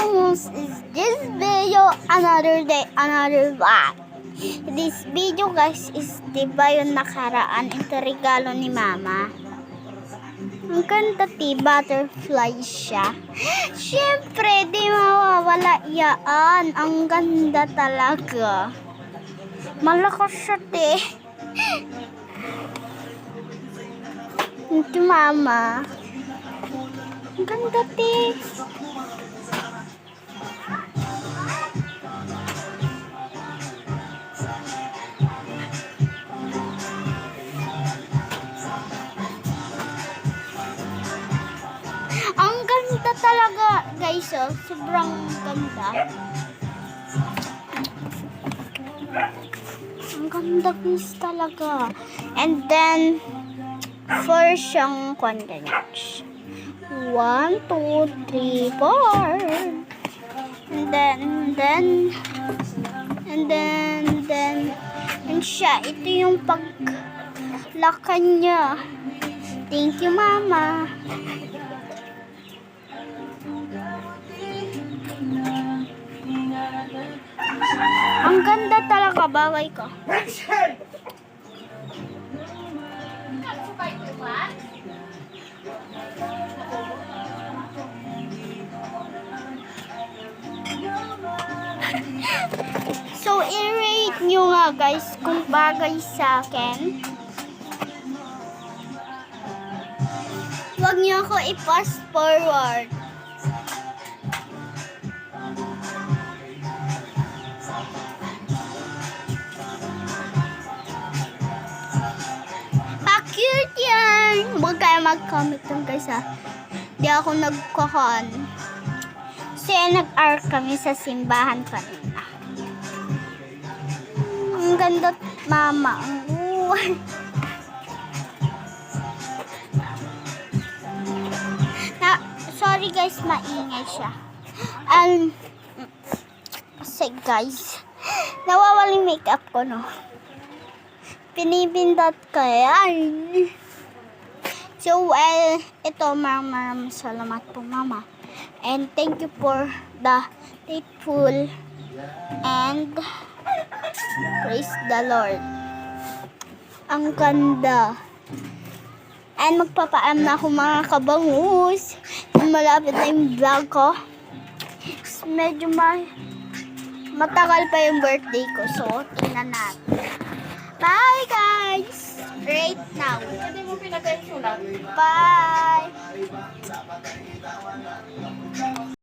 kabangus, is this video another day, another vlog. This video guys is diba yung nakaraan, ito regalo ni mama. Ang ganda butterfly siya. Siyempre, di mawawala yan. Ang ganda talaga. Malakas siya, Ito mama. Ang ganda, Ang ganda talaga, guys, oh. Sobrang ganda. Ang ganda, guys, talaga. And then, for siyang condensed. 1, 2, 3, 4. And then, and siya, ito yung paglakan niya. Thank you, mama. Ang ganda talaga, bagay ka. So, i-rate nyo nga guys kung bagay sa akin. Huwag nyo ako i-fast forward. Pa-cute yan! Huwag kayo mag-comment dun guys ha. Di ako nagkakan. Kasi nag-arc kami sa simbahan kanina. Ang ganda, mama. Sorry guys, maingay siya. Kasi guys, nawawala yung makeup ko, no? Pinipindot ko yan. So, ito, maraming salamat po, mama. And thank you for the faithful and praise the Lord. Ang ganda. And magpapaam na ako mga kabangus. Malapit na yung vlog ko. Medyo matagal pa yung birthday ko. So, tingnan natin. Bye guys! Right now. Bye!